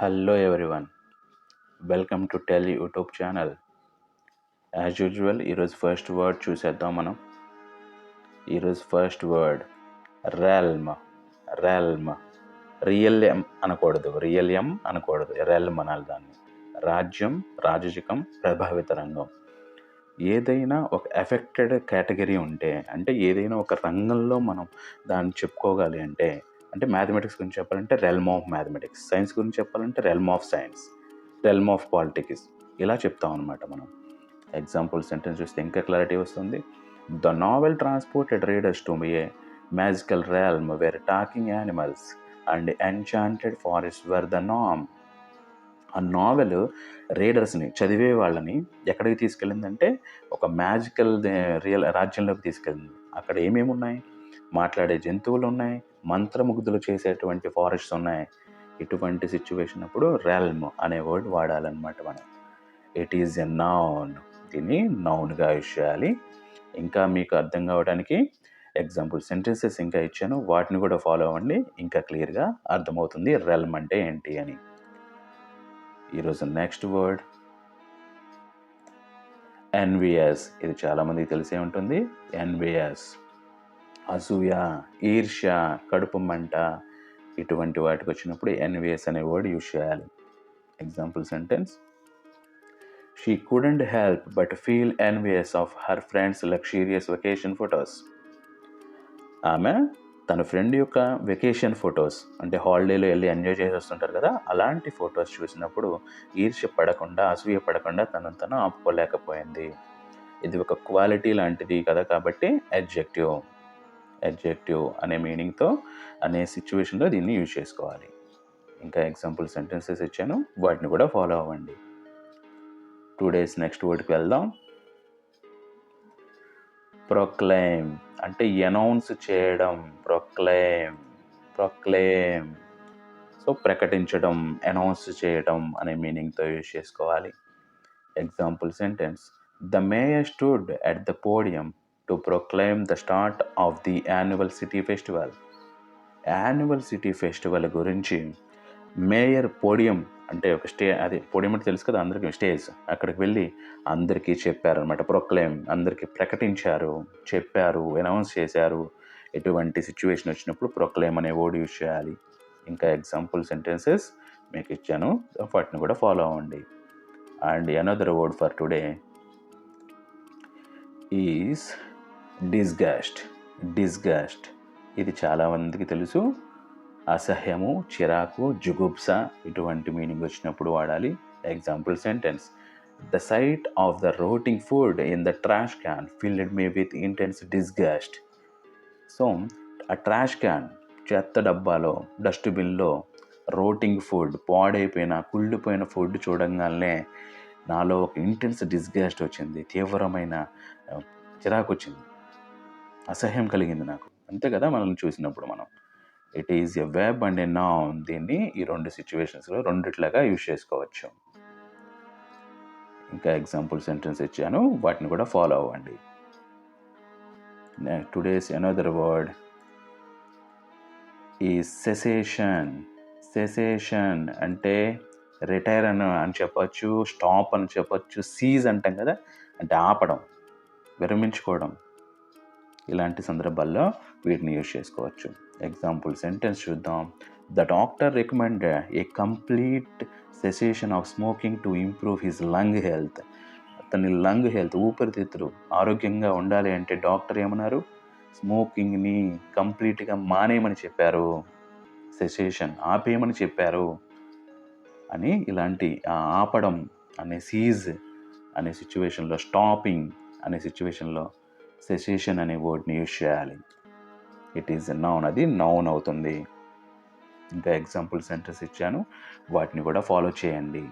Hello everyone, welcome to Tell YouTube channel. As usual ఈరోజు first word చూసేద్దాం మనం. ఈరోజు first word realm. Realm real M అనకూడదు, realm అనాలి దాన్ని. రాజ్యం, రాజరికం, ప్రభావిత రంగం. ఏదైనా ఒక ఎఫెక్టెడ్ కేటగిరీ ఉంటే, అంటే ఏదైనా ఒక రంగంలో మనం దాన్ని చెప్పుకోగాలి అంటే మ్యాథమెటిక్స్ గురించి చెప్పాలంటే రెల్మ్ ఆఫ్ మ్యాథమెటిక్స్, సైన్స్ గురించి చెప్పాలంటే realm of science, realm of politics, ఇలా చెప్తాం అనమాట మనం. ఎగ్జాంపుల్ సెంటెన్స్ చూస్తే ఇంకా క్లారిటీ వస్తుంది. The novel transported readers to a magical realm where talking animals and enchanted forest were the నామ్. ఆ నావెల్ రీడర్స్ని, చదివే వాళ్ళని ఎక్కడికి తీసుకెళ్ళిందంటే ఒక మ్యాజికల్ రాజ్యంలోకి తీసుకెళ్ళింది. అక్కడ ఏమేమి ఉన్నాయి? మాట్లాడే జంతువులు ఉన్నాయి, మంత్రముగ్ధులు చేసేటువంటి ఫారెస్ట్స్ ఉన్నాయి. ఇటువంటి సిచ్యువేషన్ అప్పుడు రెల్మ్ అనే వర్డ్ వాడాలన్నమాట మనం. It is a noun. దీన్ని నౌన్గా యూజ్ చేయాలి. ఇంకా మీకు అర్థం కావడానికి ఎగ్జాంపుల్ సెంటెన్సెస్ ఇంకా ఇచ్చాను, వాటిని కూడా ఫాలో అవ్వండి. ఇంకా క్లియర్గా అర్థమవుతుంది రెల్మ్ అంటే ఏంటి అని. ఈరోజు నెక్స్ట్ వర్డ్ ఎన్వియస్. ఇది చాలామందికి తెలిసే ఉంటుంది. ఎన్వియస్ అసూయ, ఈర్ష్య, కడుపు మంట, ఇటువంటి వాటికి వచ్చినప్పుడు ఎన్వియస్ అనే వర్డ్ యూజ్ చేయాలి. Example sentence, she couldn't help but feel envious of her friends luxurious vacation photos. ఆమె తన ఫ్రెండ్ యొక్క వెకేషన్ ఫొటోస్, అంటే హాలిడేలో వెళ్ళి ఎంజాయ్ చేసి వస్తుంటారు కదా, అలాంటి ఫొటోస్ చూసినప్పుడు ఈర్ష్య పడకుండా, అసూయ పడకుండా తను ఆపుకోలేకపోయింది. ఇది ఒక క్వాలిటీ లాంటిది కదా, కాబట్టి అడ్జెక్టివ్ అనే మీనింగ్తో అనే సిచ్యువేషన్లో దీన్ని యూజ్ చేసుకోవాలి. ఇంకా ఎగ్జాంపుల్ సెంటెన్సెస్ ఇచ్చాను, వాటిని కూడా ఫాలో అవ్వండి. టుడేస్ నెక్స్ట్ వర్డ్కి వెళ్దాం. ప్రొక్లెయిమ్ అంటే అనౌన్స్ చేయడం. ప్రొక్లెయిమ్ సో ప్రకటించడం, అనౌన్స్ చేయడం అనే మీనింగ్తో యూజ్ చేసుకోవాలి. Example sentence, the mayor stood at the podium to proclaim the start of the annual city festival. Annual city festival గురించి మేయర్ పోడియం, అంటే ఒక పోడియం అంటే తెలుసు కదా అందరికీ, స్టేజ్, అక్కడికి వెళ్ళి అందరికీ చెప్పారనమాట. ప్రొక్లెయిమ్ అందరికీ ప్రకటించారు, చెప్పారు, అనౌన్స్ చేశారు. ఎటువంటి సిచ్యువేషన్ వచ్చినప్పుడు ప్రొక్లెయిమ్ అనే వర్డ్ యూజ్ చేయాలి. ఇంకా ఎగ్జాంపుల్ సెంటెన్సెస్ మీకు ఇచ్చాను, వాటిని కూడా ఫాలో అవ్వండి. And another word for today is disgust. ఇది చాలామందికి తెలుసు. అసహ్యము, చిరాకు, జుగుప్స, ఇటువంటి మీనింగ్ వచ్చినప్పుడు వాడాలి. Example sentence, the sight of the rotting food in the trash can filled me with intense disgust. So ఆ ట్రాష్ క్యాన్, చెత్త డబ్బాలో, డస్ట్బిన్లో రోటింగ్ ఫుడ్, పాడైపోయిన, కుళ్ళిపోయిన ఫుడ్ చూడంగానే నాలో ఒక ఇంటెన్స్ డిస్గస్ట్ వచ్చింది, తీవ్రమైన చిరాకు వచ్చింది, అసహ్యం కలిగింది నాకు. అంతే కదా మనల్ని చూసినప్పుడు మనం. It is a web and a noun. దీన్ని ఈ రెండు సిచ్యువేషన్స్లో రెండిట్లాగా యూజ్ చేసుకోవచ్చు. ఇంకా ఎగ్జాంపుల్ సెంటెన్స్ ఇచ్చాను, వాటిని కూడా ఫాలో అవ్వండి. టుడేస్ అనదర్ వర్డ్ ఈ సెసేషన్ అంటే రిటైర్ అని చెప్పచ్చు, స్టాప్ అని చెప్పచ్చు, సీజ్ అంటాం కదా, అంటే ఆపడం, విరమించుకోవడం. ఇలాంటి సందర్భాల్లో వీటిని యూజ్ చేసుకోవచ్చు. ఎగ్జాంపుల్ సెంటెన్స్ చూద్దాం. The doctor recommended A complete cessation of smoking to improve his lung health. అతని లంగ్ హెల్త్, ఊపిరితిత్తులు ఆరోగ్యంగా ఉండాలి అంటే డాక్టర్ ఏమన్నారు? స్మోకింగ్ని కంప్లీట్గా మానేయమని చెప్పారు, సెసేషన్ ఆపేయమని చెప్పారు అని. ఇలాంటి ఆపడం అనే, సీజ్ అనే సిచ్యువేషన్లో, స్టాపింగ్ అనే సిచ్యువేషన్లో సెసేషన్ అనే వర్డ్ని యూజ్ చేయాలి. ఇట్ ఈజ్ ఎ నౌన్, అది నౌన్ అవుతుంది. ఇంకా ఎగ్జాంపుల్ సెంటెన్స్ ఇచ్చాను, వాటిని కూడా ఫాలో చేయండి.